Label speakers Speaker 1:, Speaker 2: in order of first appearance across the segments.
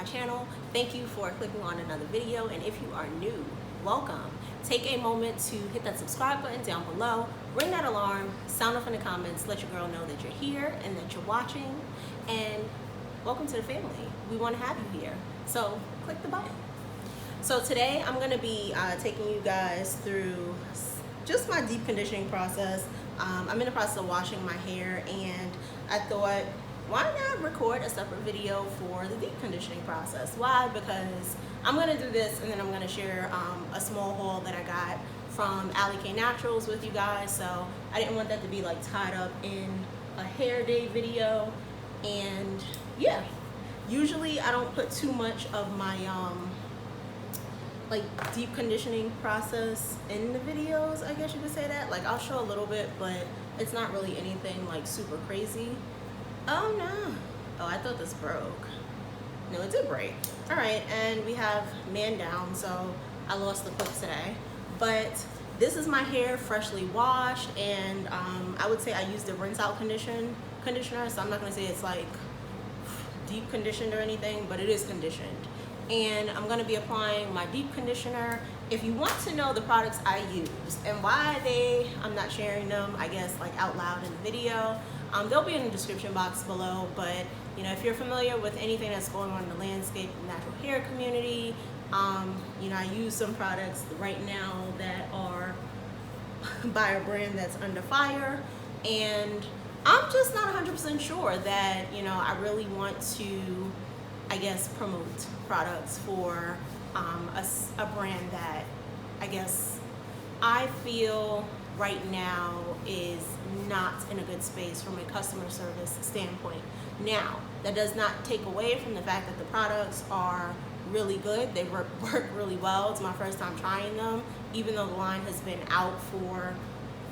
Speaker 1: my channel. Thank you for clicking on another video, and if you are new, welcome. Take a moment to hit that subscribe button down below, ring that alarm, sound off in the comments, let your girl know that you're here and that you're watching, and welcome to the family. We want to have you here, so click the button. So today I'm going to be taking you guys through just my deep conditioning process. I'm in the process of washing my hair, and I thought, why not record a separate video for the deep conditioning process? Why? Because I'm going to do this and then I'm going to share a small haul that I got from Alikay Naturals with you guys. So I didn't want that to be like tied up in a hair day video. And yeah, usually I don't put too much of my like deep conditioning process in the videos, I guess you could say that. Like I'll show a little bit, but it's not really anything like super crazy. Oh no. Oh, I thought this broke. No, it did break. All right, and we have man down, so I lost the clip today. But this is my hair freshly washed, and I would say I used the rinse out conditioner, so I'm not gonna say it's like deep conditioned or anything, but it is conditioned. And I'm gonna be applying my deep conditioner. If you want to know the products I use and why I'm not sharing them, I guess, like out loud in the video, they'll be in the description box below. But you know, if you're familiar with anything that's going on in the landscape natural hair community, you know, I use some products right now that are by a brand that's under fire, and I'm just not 100% sure that, you know, I really want to, I guess, promote products for a brand that I guess I feel right now is not in a good space from a customer service standpoint. Now, that does not take away from the fact that the products are really good. They work really well. It's my first time trying them, even though the line has been out for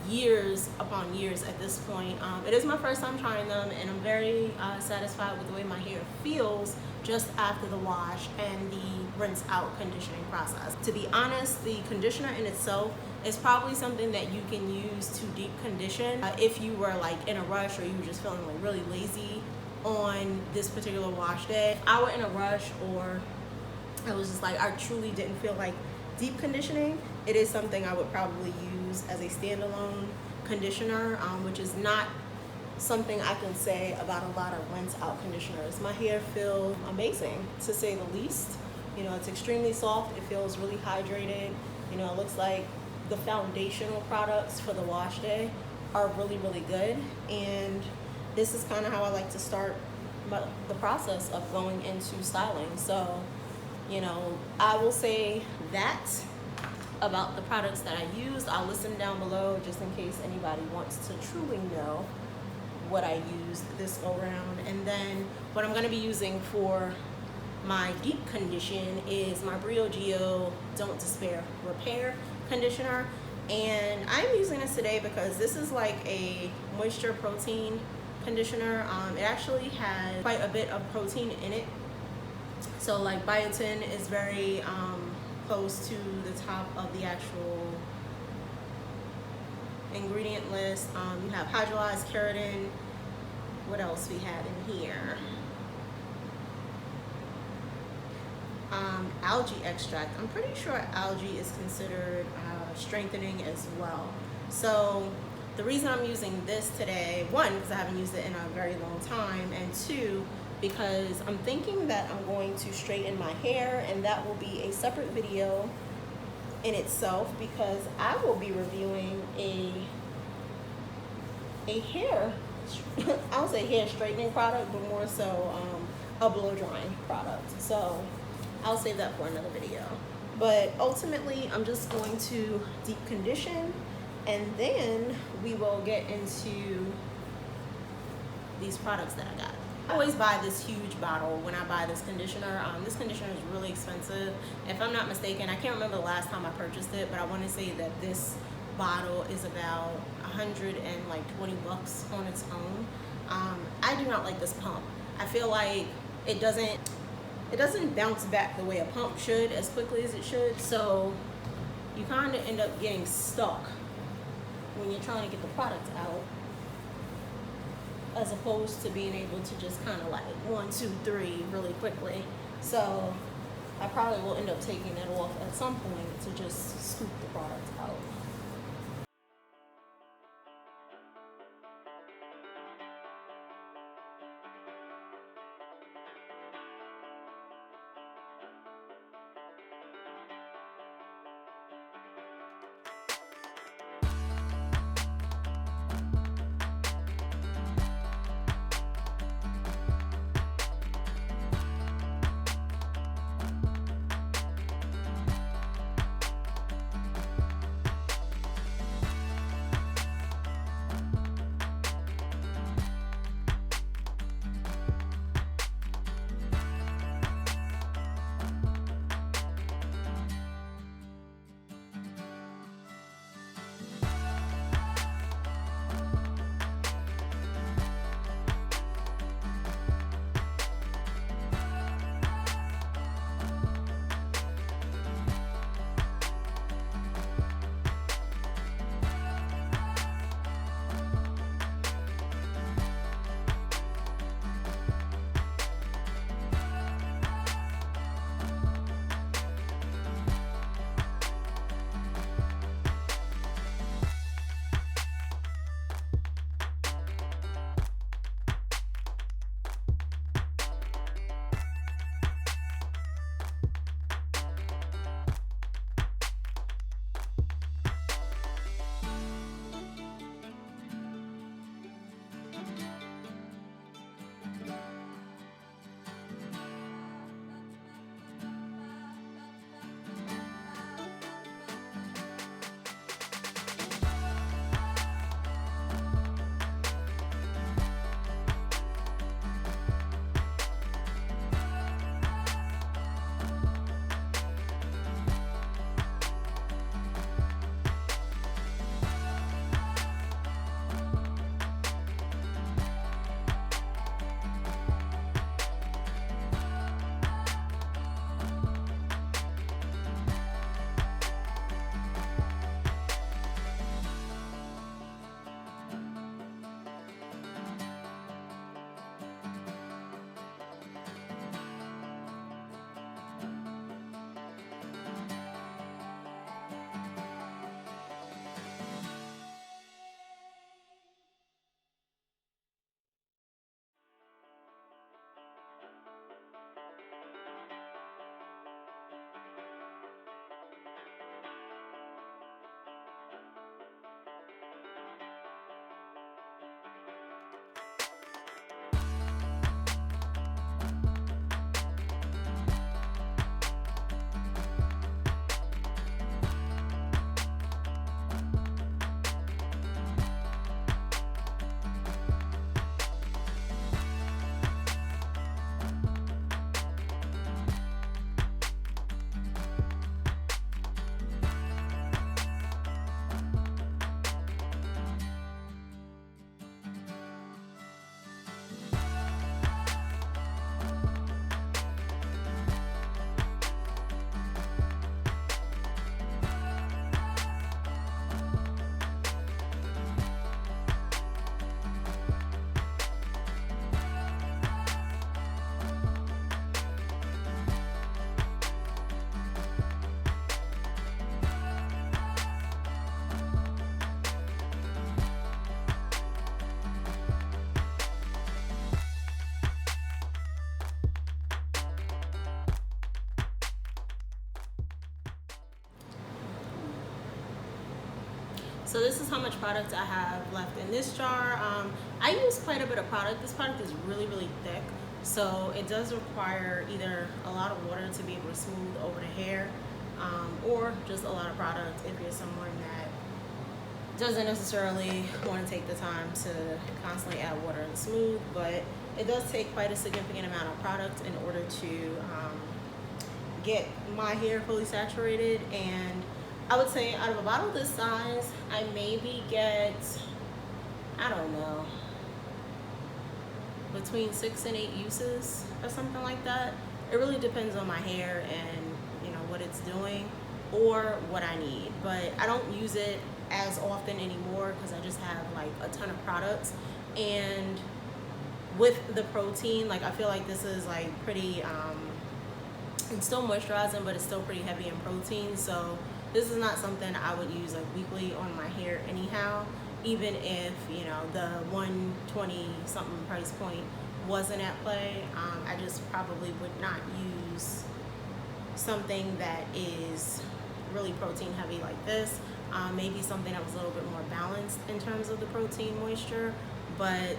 Speaker 1: years upon years at this point. It is my first time trying them, and I'm very satisfied with the way my hair feels just after the wash and the rinse out conditioning process. To be honest, the conditioner in itself is probably something that you can use to deep condition if you were like in a rush or you were just feeling like really lazy on this particular wash day. If I were in a rush, or I was just like, I truly didn't feel like deep conditioning, it is something I would probably use as a standalone conditioner, which is not something I can say about a lot of rinse out conditioners. My hair feels amazing, to say the least. You know, it's extremely soft, it feels really hydrated. You know, it looks like the foundational products for the wash day are really, really good. And this is kind of how I like to start the process of going into styling. So, you know, I will say that about the products that I used. I'll list them down below just in case anybody wants to truly know what I used this go around. And then what I'm going to be using for my deep condition is my Briogeo Don't Despair Repair conditioner. And I'm using this today because this is like a moisture protein conditioner. It actually has quite a bit of protein in it. So like biotin is very close to the top of the actual ingredient list. You have hydrolyzed keratin. What else we had in here? Algae extract. I'm pretty sure algae is considered strengthening as well. So the reason I'm using this today, one, because I haven't used it in a very long time, and two, because I'm thinking that I'm going to straighten my hair, and that will be a separate video in itself, because I will be reviewing a hair, I would say hair straightening product, but more so a blow drying product. So I'll save that for another video. But ultimately, I'm just going to deep condition, and then we will get into these products that I got. I always buy this huge bottle when I buy this conditioner. This conditioner is really expensive. If I'm not mistaken, I can't remember the last time I purchased it, but I want to say that this bottle is about 120 bucks on its own. I do not like this pump. I feel like it doesn't bounce back the way a pump should as quickly as it should. So you kind of end up getting stuck when you're trying to get the product out, as opposed to being able to just kind of like 1, 2, 3 really quickly. So I probably will end up taking it off at some point to just scoop the product out. So this is how much product I have left in this jar. I use quite a bit of product. This product is really, really thick. So it does require either a lot of water to be able to smooth over the hair, or just a lot of product if you're someone that doesn't necessarily want to take the time to constantly add water and smooth. But it does take quite a significant amount of product in order to get my hair fully saturated. And I would say out of a bottle this size, I maybe get, I don't know, between 6 and 8 uses or something like that. It really depends on my hair and what it's doing or what I need. But I don't use it as often anymore because I just have like a ton of products. And with the protein, like I feel like this is like pretty It's still moisturizing, but it's still pretty heavy in protein. So this is not something I would use like weekly on my hair anyhow, even if, you know, the 120 something price point wasn't at play. I just probably would not use something that is really protein heavy like this. Maybe something that was a little bit more balanced in terms of the protein moisture, but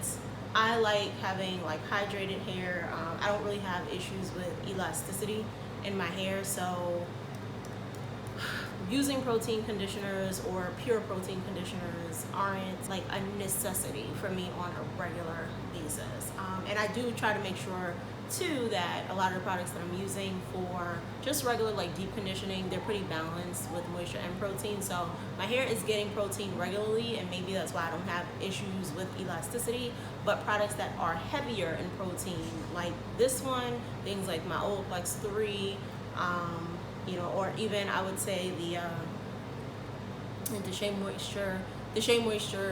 Speaker 1: I like having like hydrated hair. I don't really have issues with elasticity in my hair, so using protein conditioners or pure protein conditioners aren't like a necessity for me on a regular basis. And I do try to make sure too that a lot of the products that I'm using for just regular like deep conditioning, they're pretty balanced with moisture and protein. So my hair is getting protein regularly, and maybe that's why I don't have issues with elasticity. But products that are heavier in protein, like this one, things like my Olaplex 3, you know, or even I would say the Shea Moisture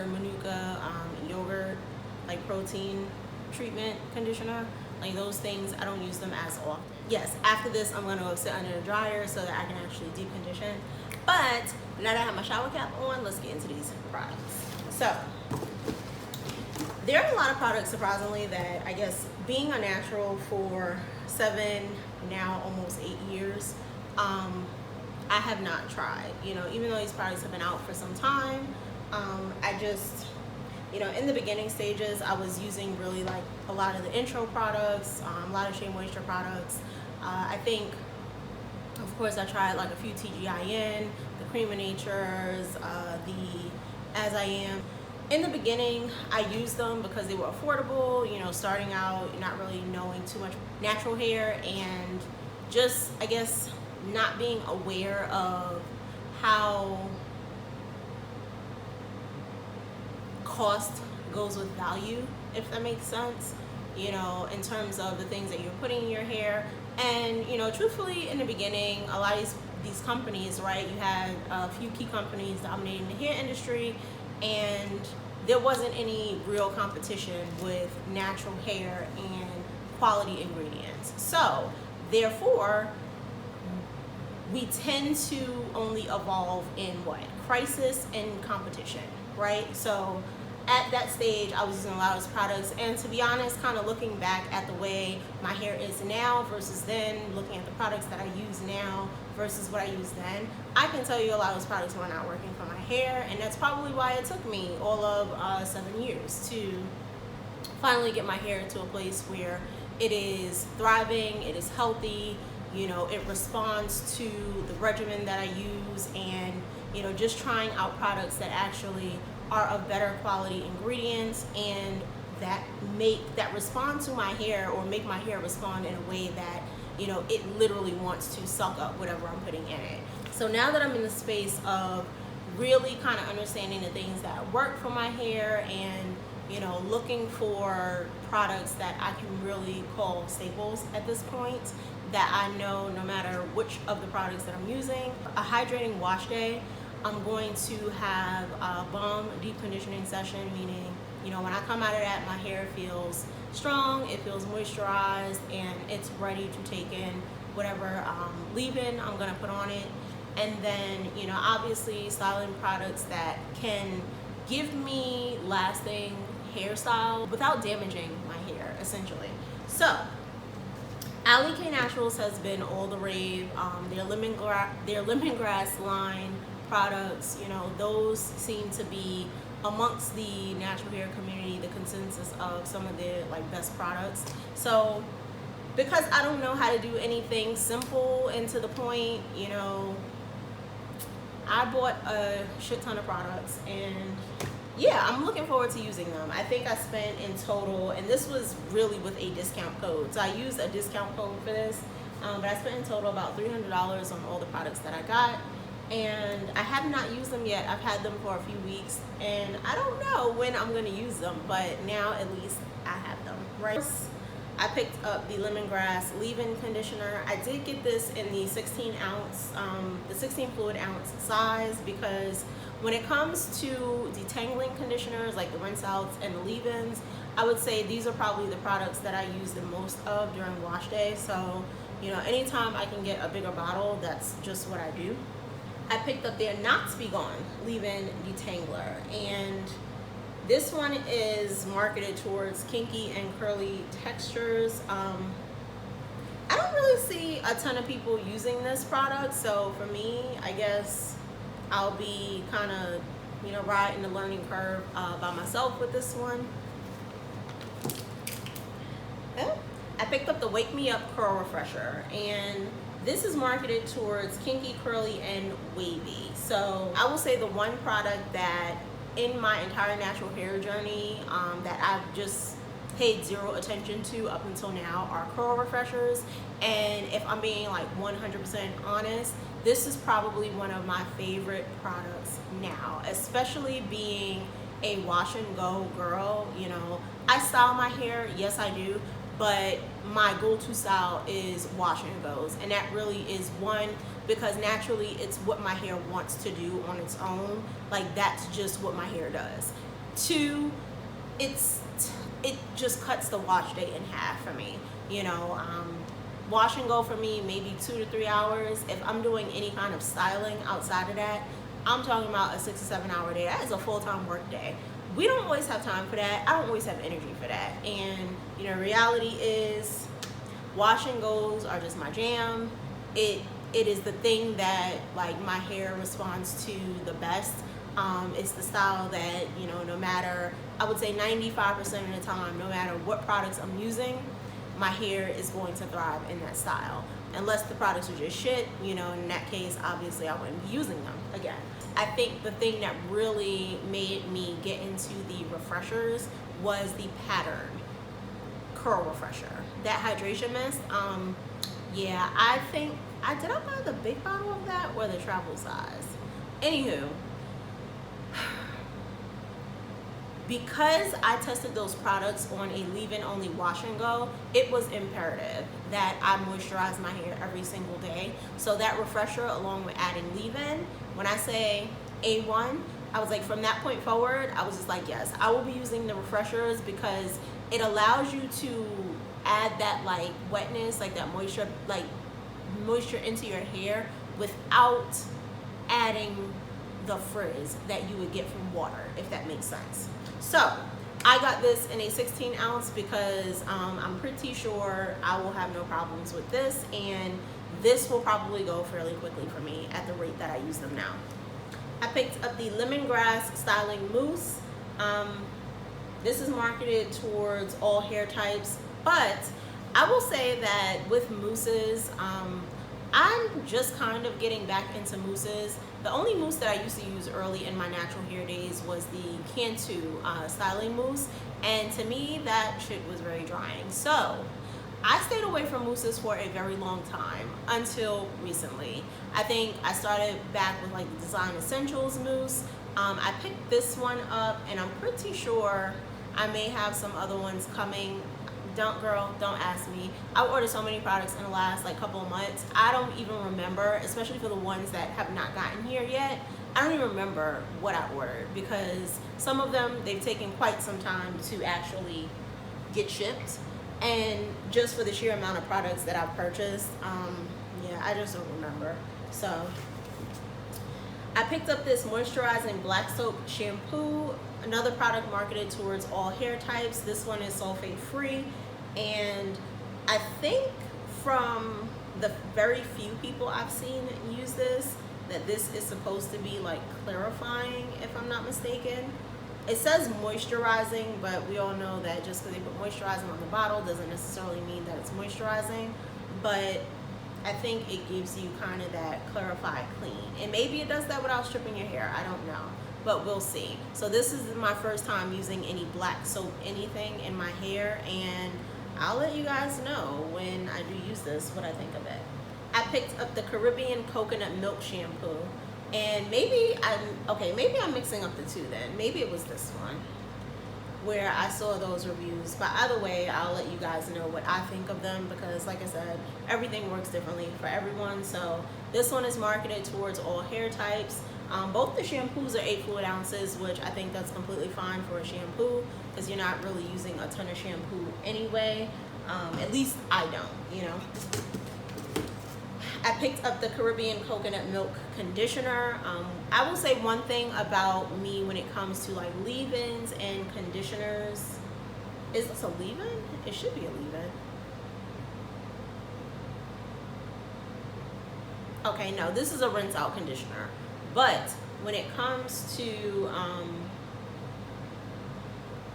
Speaker 1: Manuka yogurt like protein treatment conditioner, like those things, I don't use them as often. Yes, after this I'm gonna go sit under the dryer so that I can actually deep condition. But now that I have my shower cap on, let's get into these products. So there are a lot of products, surprisingly, that I guess being a natural for 7, now almost 8 years, I have not tried. You know, even though these products have been out for some time, I just, you know, in the beginning stages, I was using really like a lot of the intro products, a lot of Shea Moisture products. I think, of course, I tried like a few TGIN, the Creme Natures, the As I Am. In the beginning, I used them because they were affordable, you know, starting out, not really knowing too much natural hair, and just, I guess, not being aware of how cost goes with value, if that makes sense, you know, in terms of the things that you're putting in your hair. And, you know, truthfully, in the beginning, a lot of these companies, right, you had a few key companies dominating the hair industry, and there wasn't any real competition with natural hair and quality ingredients. So therefore, we tend to only evolve in what? Crisis and competition, right? So at that stage, I was using a lot of those products, and to be honest, kind of looking back at the way my hair is now versus then, looking at the products that I use now versus what I used then, I can tell you a lot of those products were not working for my hair, and that's probably why it took me all of 7 years to finally get my hair to a place where it is thriving, it is healthy, you know, it responds to the regimen that I use, and, you know, just trying out products that actually are of better quality ingredients and that respond to my hair, or make my hair respond in a way that, you know, it literally wants to suck up whatever I'm putting in it. So now that I'm in the space of really kind of understanding the things that work for my hair, and, you know, looking for products that I can really call staples at this point, that I know no matter which of the products that I'm using, a hydrating wash day, I'm going to have a balm deep conditioning session, meaning, you know, when I come out of that, my hair feels strong, it feels moisturized, and it's ready to take in whatever leave-in I'm gonna put on it. And then, you know, obviously styling products that can give me lasting hairstyle without damaging my hair, essentially. So Alikay Naturals has been all the rave. Their lemongrass line products, you know, those seem to be amongst the natural hair community the consensus of some of the like best products. So because I don't know how to do anything simple and to the point, you know, I bought a shit ton of products, and yeah, I'm looking forward to using them. I think I spent in total, and this was really with a discount code, so I used a discount code for this, but I spent in total about $300 on all the products that I got, and I have not used them yet. I've had them for a few weeks, and I don't know when I'm going to use them, but now at least I have them, right? I picked up the lemongrass leave-in conditioner. I did get this in the 16 fluid ounce size, because when it comes to detangling conditioners like the rinse outs and the leave-ins, I would say these are probably the products that I use the most of during wash day. So, You know, anytime I can get a bigger bottle, that's just what I do. I picked up their Knots Be Gone leave-in detangler, and this one is marketed towards kinky and curly textures. I don't really see a ton of people using this product, so for me, I guess I'll be kind of, you know, riding the learning curve by myself with this one. Oh, I picked up the Wake Me Up Curl Refresher, and this is marketed towards kinky, curly, and wavy. So I will say the one product that in my entire natural hair journey that I've just paid zero attention to up until now are curl refreshers. And if I'm being like 100% honest, this is probably one of my favorite products now, especially being a wash and go girl. You know, I style my hair, yes I do, but my go-to style is wash and goes, and that really is one, because naturally it's what my hair wants to do on its own. Like, that's just what my hair does. Two, it just cuts the wash day in half for me. You know, wash and go for me maybe 2 to 3 hours. If I'm doing any kind of styling outside of that, I'm talking about a 6 to 7 hour day. That is a full-time work day. We don't always have time for that. I don't always have energy for that. And, you know, reality is wash and goes are just my jam. It is the thing that, like, my hair responds to the best. It's the style that, you know, no matter, I would say 95% of the time, no matter what products I'm using, my hair is going to thrive in that style. Unless the products are just shit, you know, in that case, obviously I wouldn't be using them again. I think the thing that really made me get into the refreshers was the pattern curl refresher. That hydration mist, yeah, I think, did I buy the big bottle of that or the travel size? Anywho, because I tested those products on a leave-in only wash and go, it was imperative that I moisturize my hair every single day. So that refresher, along with adding leave-in, when I say A1, I was like, from that point forward, I was just like, yes, I will be using the refreshers, because it allows you to add that like wetness, like that moisture into your hair without adding the frizz that you would get from water, if that makes sense. So I got this in a 16 ounce because I'm pretty sure I will have no problems with this, and this will probably go fairly quickly for me at the rate that I use them now. I picked up the Lemongrass Styling Mousse. This is marketed towards all hair types, but I will say that with mousses, I'm just kind of getting back into mousses. The only mousse that I used to use early in my natural hair days was the Cantu styling mousse, and to me that shit was very drying. So I stayed away from mousses for a very long time until recently. I think I started back with like the Design Essentials mousse. I picked this one up, and I'm pretty sure I may have some other ones coming. Don't ask me. I ordered so many products in the last like couple of months. I don't even remember, especially for the ones that have not gotten here yet. I don't even remember what I ordered, because some of them, they've taken quite some time to actually get shipped. And just for the sheer amount of products that I've purchased, yeah, I just don't remember. So I picked up this moisturizing black soap shampoo, another product marketed towards all hair types. This one is sulfate free, and I think from the very few people I've seen use this, that this is supposed to be like clarifying, if I'm not mistaken. It says moisturizing, but we all know that just because they put moisturizing on the bottle doesn't necessarily mean that it's moisturizing. But I think it gives you kind of that clarified clean, and maybe it does that without stripping your hair, I don't know, but we'll see. So this is my first time using any black soap anything in my hair, and I'll let you guys know when I do use this what I think of it. I picked up the Caribbean Coconut Milk Shampoo, and maybe I'm mixing up the two then. Maybe it was this one where I saw those reviews, but either way, I'll let you guys know what I think of them, because like I said, everything works differently for everyone. So this one is marketed towards all hair types. Both the shampoos are 8 fluid ounces, which I think that's completely fine for a shampoo, because you're not really using a ton of shampoo anyway. At least I don't, you know. I picked up the Caribbean Coconut Milk Conditioner. I will say one thing about me when it comes to like leave-ins and conditioners. Is this a leave-in? It should be a leave-in. Okay, no, this is a rinse out conditioner. But when it comes to,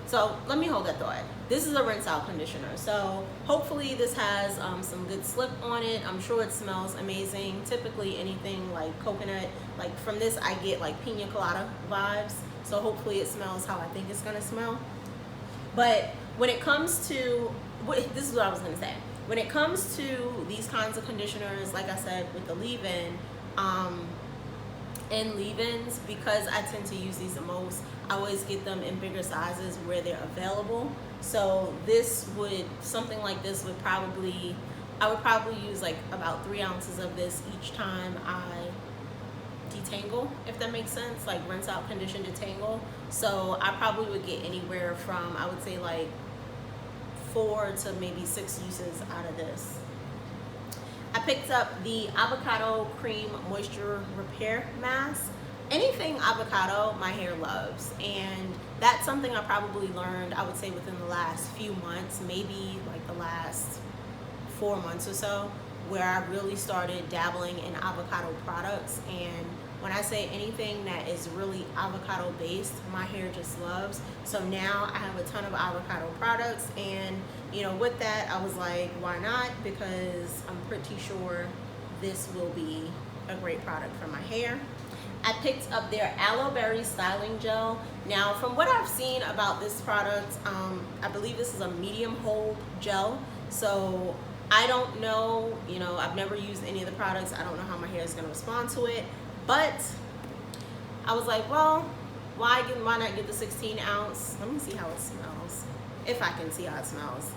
Speaker 1: so let me hold that thought. This is a rinse out conditioner. So hopefully this has some good slip on it. I'm sure it smells amazing. Typically anything like coconut, like from this I get like pina colada vibes. So hopefully it smells how I think it's gonna smell. But when it comes to, this is what I was gonna say. When it comes to these kinds of conditioners, like I said, with the leave-in, and leave-ins, because I tend to use these the most, I always get them in bigger sizes where they're available. So this would, something like this would probably, I would probably use like about 3 ounces of this each time I detangle, if that makes sense, like rinse out, condition, detangle. So I probably would get anywhere from, I would say like 4 to maybe 6 uses out of this. I picked up the Avocado Cream Moisture Repair Mask. Anything avocado, my hair loves. And that's something I probably learned, I would say within the last few months, maybe like the last 4 months or so, where I really started dabbling in avocado products. And when I say anything that is really avocado based, my hair just loves. So now I have a ton of avocado products, and you know, with that I was like, why not? Because I'm pretty sure this will be a great product for my hair. I picked up their Aloe Berry Styling Gel. Now from what I've seen about this product, I believe this is a medium hold gel. So I don't know, you know, I've never used any of the products. I don't know how my hair is going to respond to it. But I was like, well, why not get the 16 ounce? Let me see how it smells. If I can see how it smells.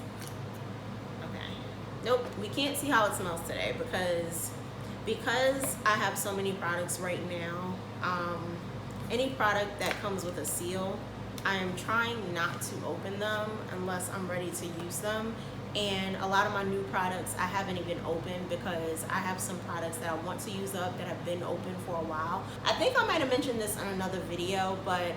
Speaker 1: Okay. Nope, we can't see how it smells today because I have so many products right now. Any product that comes with a seal, I am trying not to open them unless I'm ready to use them. And a lot of my new products I haven't even opened because I have some products that I want to use up that have been open for a while. I think I might have mentioned this in another video, but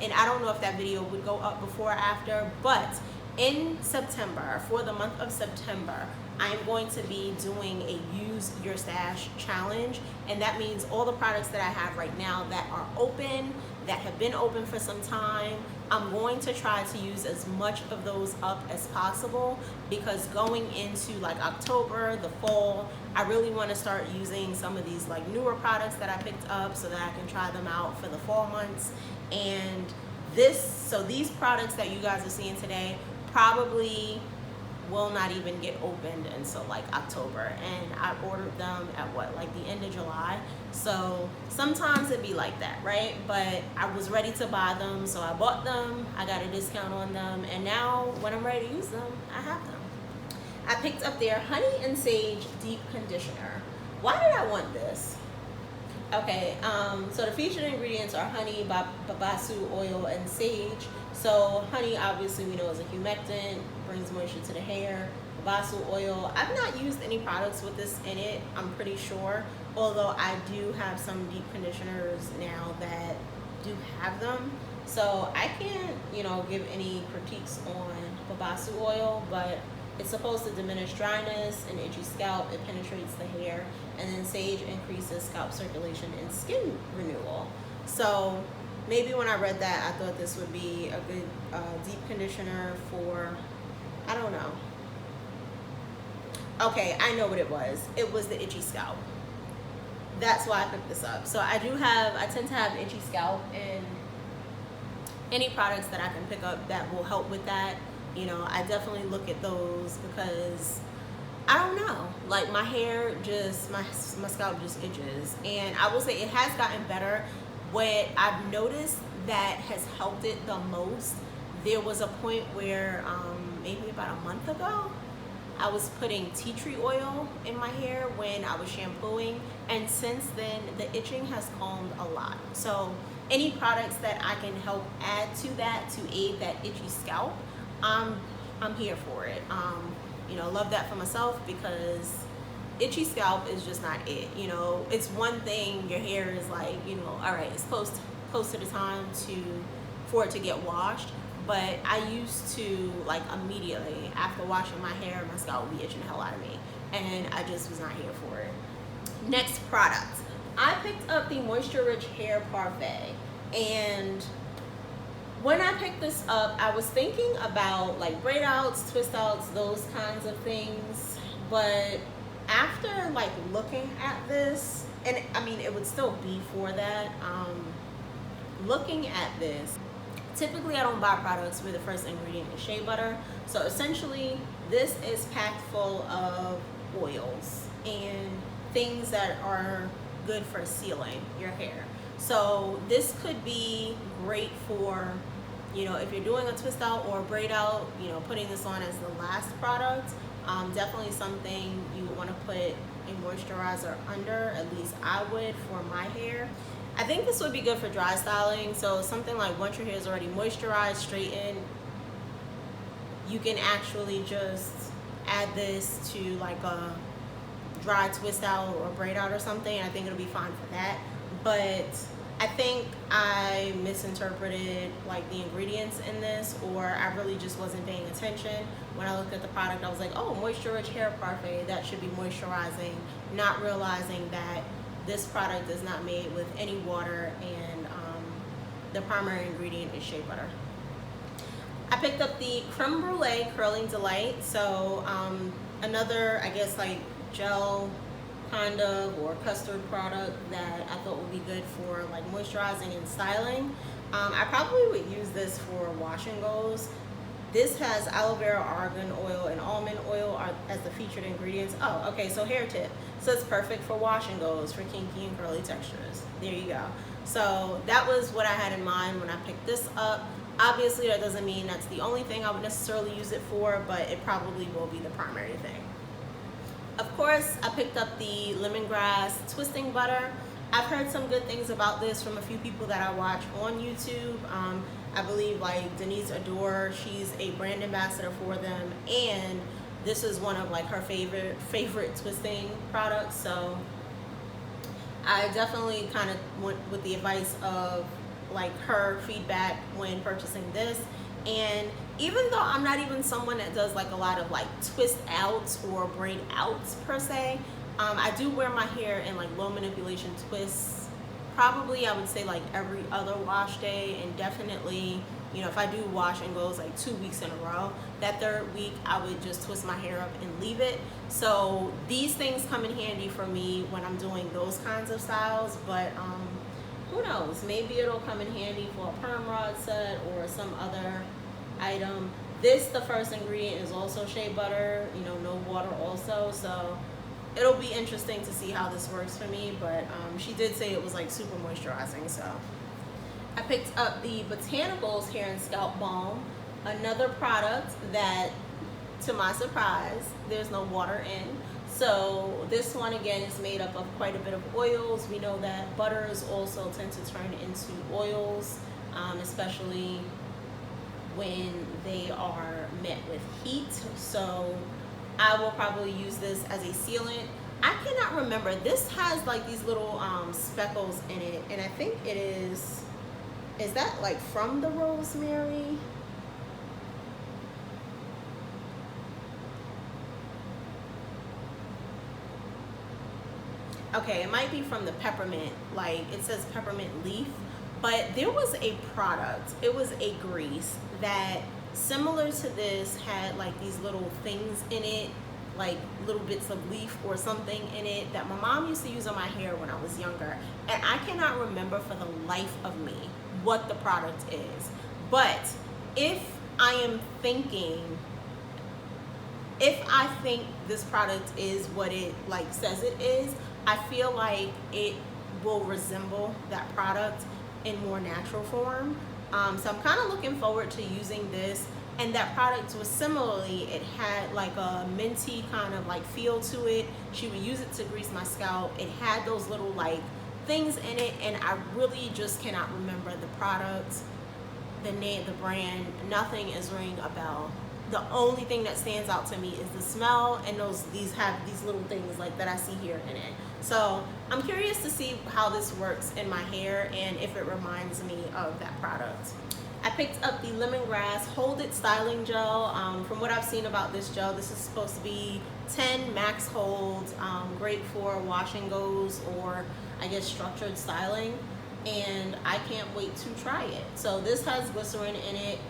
Speaker 1: and I don't know if that video would go up before or after, but in September, for the month of September, I'm going to be doing a use your stash challenge, and that means all the products that I have right now that are open, that have been open for some time, I'm going to try to use as much of those up as possible, because going into like October, the fall, I really want to start using some of these like newer products that I picked up so that I can try them out for the fall months. And so these products that you guys are seeing today probably will not even get opened until like October, and I ordered them at what, like the end of July. So sometimes it'd be like that, right? But I was ready to buy them, so I bought them, I got a discount on them, and now when I'm ready to use them, I have them. I picked up their Honey and Sage Deep Conditioner. Why did I want this? Okay, so the featured ingredients are honey, babasu oil, and sage. So honey, obviously we know is a humectant, brings moisture to the hair. Babasu oil, I've not used any products with this in it, I'm pretty sure. Although I do have some deep conditioners now that do have them. So I can't, you know, give any critiques on babasu oil, but it's supposed to diminish dryness and itchy scalp. It penetrates the hair. And then sage increases scalp circulation and skin renewal. So maybe when I read that, I thought this would be a good deep conditioner for, I don't know. Okay, I know what it was. It was the itchy scalp. That's why I picked this up. So I tend to have itchy scalp, and any products that I can pick up that will help with that, you know, I definitely look at those, because I don't know, like my hair just, my scalp just itches. And I will say it has gotten better. What I've noticed that has helped it the most, there was a point where maybe about a month ago, I was putting tea tree oil in my hair when I was shampooing, and since then the itching has calmed a lot. So any products that I can help add to that to aid that itchy scalp, I'm here for it. You know, love that for myself, because itchy scalp is just not it. You know, it's one thing your hair is like, you know, all right, it's close to the time for it to get washed. But I used to, like, immediately after washing my hair, my scalp would be itching the hell out of me, and I just was not here for it. Next product, I picked up the Moisture Rich Hair Parfait, and when I picked this up, I was thinking about like braid outs, twist outs, those kinds of things. But after like looking at this, and I mean it would still be for that, looking at this, typically I don't buy products where the first ingredient is shea butter. So essentially this is packed full of oils and things that are good for sealing your hair. So this could be great for, you know, if you're doing a twist out or a braid out, you know, putting this on as the last product. Definitely something you would want to put a moisturizer under, at least I would for my hair. I think this would be good for dry styling. So something like once your hair is already moisturized, straightened, you can actually just add this to like a dry twist out or braid out or something. I think it'll be fine for that. But I think I misinterpreted like the ingredients in this, or I really just wasn't paying attention. When I looked at the product, I was like, oh, Moisture Rich Hair Parfait, that should be moisturizing, not realizing that this product is not made with any water, and the primary ingredient is shea butter. I picked up the Creme Brulee Curling Delight. So another, I guess, like gel kind of or custard product that I thought would be good for like moisturizing and styling. I probably would use this for wash and goes. This has aloe vera, argan oil, and almond oil as the featured ingredients. Oh, okay, so hair tip. So it's perfect for wash and goes, for kinky and curly textures. There you go. So that was what I had in mind when I picked this up. Obviously, that doesn't mean that's the only thing I would necessarily use it for, but it probably will be the primary thing. Of course, I picked up the lemongrass twisting butter. I've heard some good things about this from a few people that I watch on YouTube. I believe like Denise Adore, she's a brand ambassador for them, and this is one of like her favorite twisting products. So I definitely kind of went with the advice of like her feedback when purchasing this. And even though I'm not even someone that does like a lot of like twist outs or braid outs per se, I do wear my hair in like low manipulation twists. Probably I would say like every other wash day, and definitely, you know, if I do wash and goes like 2 weeks in a row, that third week I would just twist my hair up and leave it. So these things come in handy for me when I'm doing those kinds of styles. But who knows, maybe it'll come in handy for a perm rod set or some other item. This, the first ingredient is also shea butter, you know, no water also, so it'll be interesting to see how this works for me. But she did say it was like super moisturizing. So I picked up the Botanicals Hair and Scalp Balm, another product that, to my surprise, there's no water in. So this one again is made up of quite a bit of oils. We know that butters also tend to turn into oils, especially when they are met with heat. So I will probably use this as a sealant. I cannot remember. This has like these little speckles in it, and I think it is that like from the rosemary? Okay, it might be from the peppermint, like it says peppermint leaf, but there was a product, it was a grease that similar to this had like these little things in it, like little bits of leaf or something in it, that my mom used to use on my hair when I was younger, and I cannot remember for the life of me what the product is. But if I think this product is what it like says it is, I feel like it will resemble that product in more natural form. So I'm kind of looking forward to using this. And that product was similarly, it had like a minty kind of like feel to it. She would use it to grease my scalp. It had those little like things in it, and I really just cannot remember the product, the name, the brand. Nothing is ringing a bell The only thing that stands out to me is the smell, and these have these little things like that I see here in it. So I'm curious to see how this works in my hair and if it reminds me of that product. I picked up the lemongrass Hold It styling gel. From what I've seen about this gel, this is supposed to be 10 max holds, great for wash and goes, or I guess structured styling, and I can't wait to try it. So this has glycerin in it.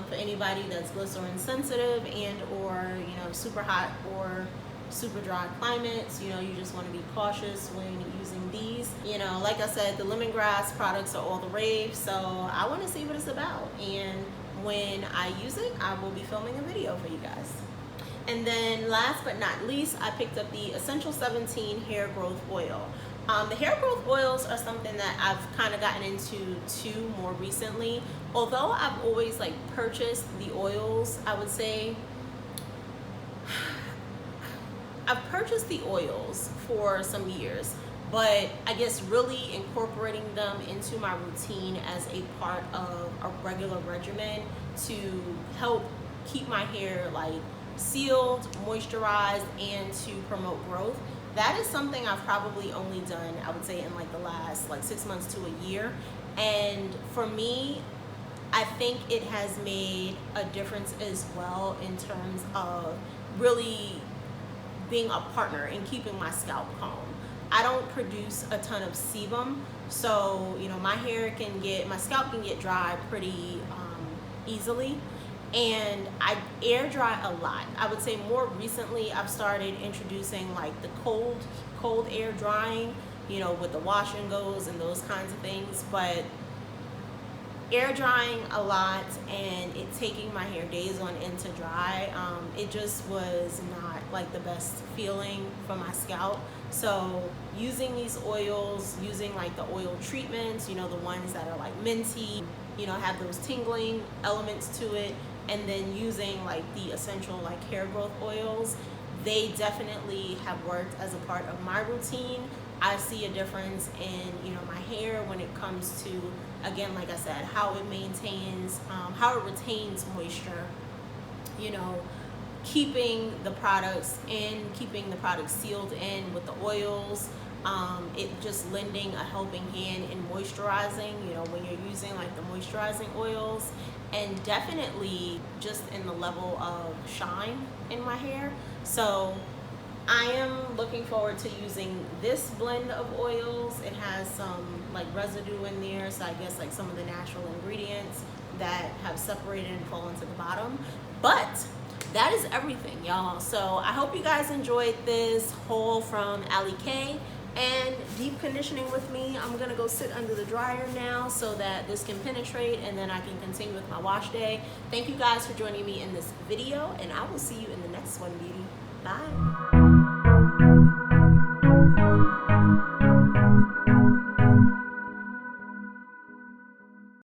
Speaker 1: For anybody that's glycerin sensitive and or super hot or super dry climates, you just want to be cautious when using these. Like I said, the lemongrass products are all the rave, so I want to see what it's about, and when I use it, I will be filming a video for you guys. And then last but not least, I picked up the Essential 17 hair growth oil. The hair growth oils are something that I've kind of gotten into too more recently. Although I've always purchased the oils, I would say I've purchased the oils for some years, but I guess really incorporating them into my routine as a part of a regular regimen to help keep my hair sealed, moisturized, and to promote growth. That is something I've probably only done, I would say, in the last 6 months to a year. And for me, I think it has made a difference as well in terms of really being a partner in keeping my scalp calm. I don't produce a ton of sebum, so my scalp can get dry pretty easily. And I air dry a lot. I would say more recently I've started introducing the cold air drying, with the wash and goes and those kinds of things. But air drying a lot and it taking my hair days on end to dry, it just was not the best feeling for my scalp. So using these oils, using the oil treatments, the ones that are minty, have those tingling elements to it, and then using the essential hair growth oils, they definitely have worked as a part of my routine. I see a difference in my hair when it comes to, again, like I said, how it maintains, how it retains moisture, keeping the products in, keeping the products sealed in with the oils, it just lending a helping hand in moisturizing, when you're using the moisturizing oils, and definitely just in the level of shine in my hair. So I am looking forward to using this blend of oils. It has some residue in there, so I guess some of the natural ingredients that have separated and fallen to the bottom. But that is everything, y'all. So I hope you guys enjoyed this haul from Alikay and deep conditioning with me. I'm gonna go sit under the dryer now so that this can penetrate, and then I can continue with my wash day. Thank you guys for joining me in this video, and I will see you in the next one, beauty. Bye.